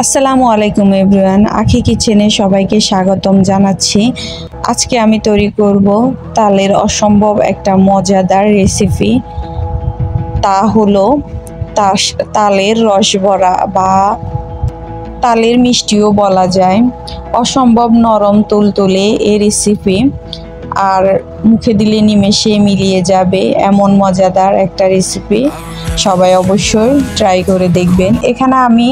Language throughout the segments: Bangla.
আসসালামু আলাইকুম এভরিওয়ান, আখি কিচেনে সবাইকে স্বাগতম জানাচ্ছি। আজকে আমি তৈরি করব তালের অসম্ভব একটা মজাদার রেসিপি। তা হলো তালের রসবড়া বা তালের মিষ্টিও বলা যায়। অসম্ভব নরম তুলতুলে এই রেসিপি, আর মুখে দিলে নিমেষে মিলিয়ে যাবে এমন মজাদার একটা রেসিপি। সবাই অবশ্যই ট্রাই করে দেখবেন। এখানে আমি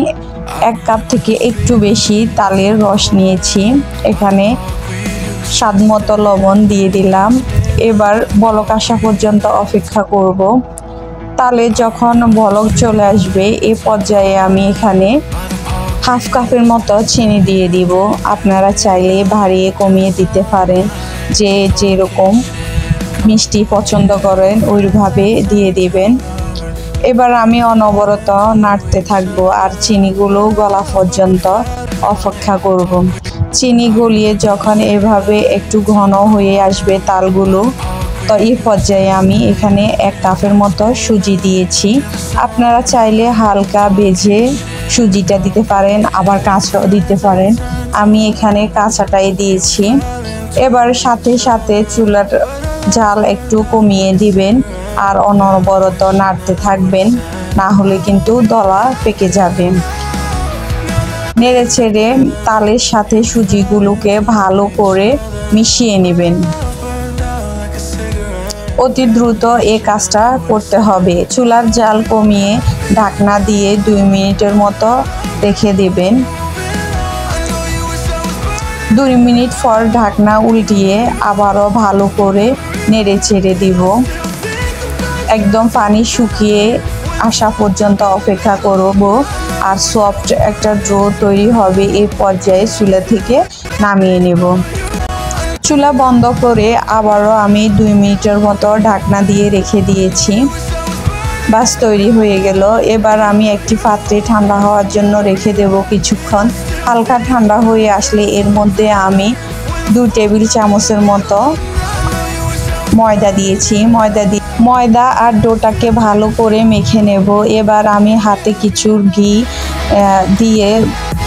1 কাপ থেকে একটু বেশি তালের রস নিয়েছি। এখানে স্বাদ মতো লবণ দিয়ে দিলাম। এবার বলক আসা পর্যন্ত অপেক্ষা করব। তালে যখন বলক চলে আসবে এ পর্যায়ে আমি এখানে 1/2 কাপের মতো চিনি দিয়ে দিব। আপনারা চাইলে বাড়িয়ে কমিয়ে দিতে পারেন, যে যেরকম মিষ্টি পছন্দ করেন ওইভাবে দিয়ে দিবেন। এবার আমি অনবরত নাড়তে থাকবো আর চিনিগুলো গলা পর্যন্ত অপেক্ষা করব। চিনি গলিয়ে যখন এভাবে একটু ঘন হয়ে আসবে তালগুলো, তো এই পর্যায়ে আমি এখানে 1 কাপের মতো সুজি দিয়েছি। আপনারা চাইলে হালকা ভেজে সুজিটা দিতে পারেন, আবার কাঁচাও দিতে পারেন। আমি এখানে কাঁচাটাই দিয়েছি। এবার সাথে সাথে চুলার জাল একটু কমিয়ে দিবেন আর অনবরত নাড়তে থাকবেন, না হলে কিন্তু দলা পেকে যাবে। নেড়ে ছেড়ে তালের সাথে সুজিগুলোকে ভালো করে মিশিয়ে নেবেন। অতি দ্রুত এই কাজটা করতে হবে। চুলার জাল কমিয়ে ঢাকনা দিয়ে 2 মিনিটের মতো রেখে দেবেন। 2 মিনিট পর ঢাকনা উল্টিয়ে আবারও ভালো করে নেড়ে ছেড়ে দিব। একদম পানি শুকিয়ে আসা পর্যন্ত অপেক্ষা করব আর সফট একটা ডো তৈরি হবে। এই পর্যায়ে চুলা থেকে নামিয়ে নেব। চুলা বন্ধ করে আবারও আমি 2 মিনিটের মতো ঢাকনা দিয়ে রেখে দিয়েছি। বাস তৈরি হয়ে গেল। এবার আমি একটি পাত্রে ঠান্ডা হওয়ার জন্য রেখে দেব কিছুক্ষণ। হালকা ঠান্ডা হয়ে আসলে এর মধ্যে আমি 2 টেবিল চামচের মতো ময়দা দিয়েছি। ময়দা আর ডোটাকে ভালো করে মেখে নেব। এবার আমি হাতে কিছু ঘি দিয়ে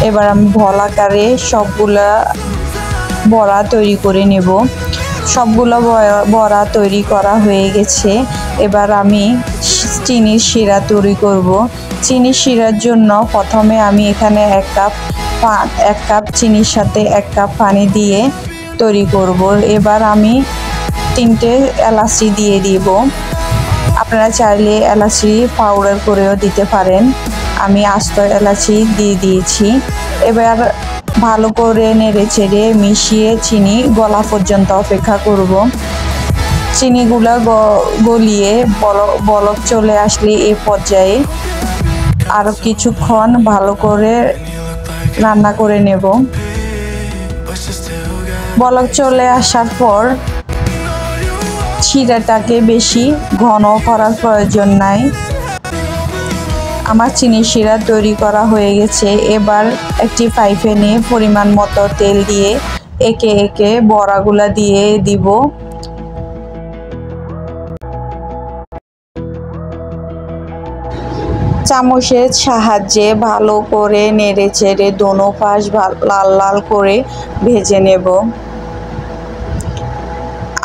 এবার আমি বলাকারে সবগুলা বড়া তৈরি করে নেব। সবগুলো বড়া তৈরি করা হয়ে গেছে। এবার আমি চিনির শিরা তৈরি করব। চিনির শিরার জন্য প্রথমে আমি এখানে 1 কাপ চিনির সাথে 1 কাপ পানি দিয়ে তৈরি করব। এবার আমি 3টে এলাচি দিয়ে দিব। আপনারা চাইলে এলাচি পাউডার করেও দিতে পারেন। আমি আস্ত এলাচি দিয়ে দিয়েছি। এবার ভালো করে নেড়ে চেড়ে মিশিয়ে চিনি গলা পর্যন্ত অপেক্ষা করব। চিনিগুলো গলিয়ে বলক চলে আসলে এ পর্যায়ে আরও কিছুক্ষণ ভালো করে রান্না করে নেব। বলক চলে আসার পর শিরাটাকে বেশি ঘন করার প্রয়োজন নাই। আমার চিনি শিরা তৈরি করা হয়ে গেছে। এবার একটি ফ্রাই প্যানে পরিমাণ মতো তেল দিয়ে একে একে বড়াগুলা দিয়ে দিব। চামচের সাহায্যে ভালো করে নেড়ে চেড়ে দোনো পাশ লাল লাল করে ভেজে নেব।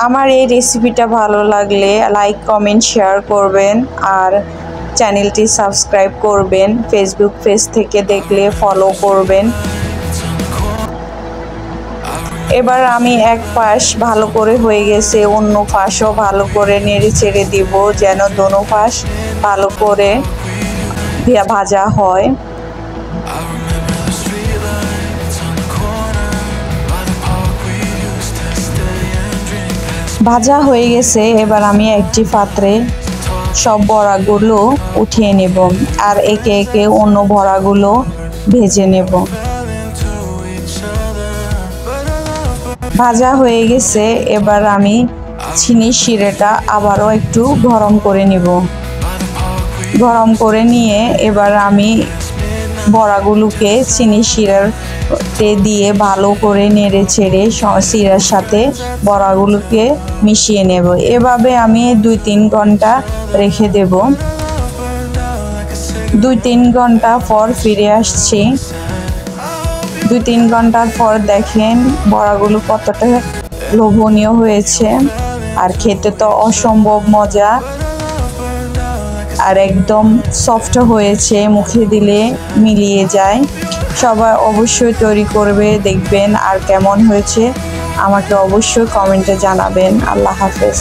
আমার এই রেসিপিটা ভালো লাগলে লাইক কমেন্ট শেয়ার করবেন আর চ্যানেলটি সাবস্ক্রাইব করবেন। ফেসবুক পেজ থেকে দেখলে ফলো করবেন। এবার আমি এক পাশ ভালো করে হয়ে গেছে, অন্য পাশও ভালো করে নেড়ে চেড়ে দিব যেন দোনো পাশ ভালো করে ভাজা হয়। ভাজা হয়ে গেছে। এবার আমি একটি পাত্রে সব বড়াগুলো উঠিয়ে নেব আর একে একে অন্য বড়াগুলো ভেজে নেব। ভাজা হয়ে গেছে। এবার আমি চিনির শিরাটা আবারও একটু গরম করে নেব। গরম করে নিয়ে এবার আমি বড়াগুলোকে চিনির শিরাতে দিয়ে ভালো করে নেড়ে ছেড়ে শিরার সাথে বড়াগুলোকে মিশিয়ে নেব। এভাবে আমি 2-3 ঘন্টা রেখে দেব। 2-3 ঘন্টা পর ফিরে আসছি। 2-3 ঘন্টার পর দেখেন বড়াগুলো কতটা লোভনীয় হয়েছে, আর খেতে তো অসম্ভব মজা, আর একদম সফট হয়েছে, মুখে দিলে মিলিয়ে যায়। সবাই অবশ্যই তৈরি করবে, দেখবেন আর কেমন হয়েছে আমাকে অবশ্যই কমেন্টে জানাবেন। আল্লাহ হাফেজ।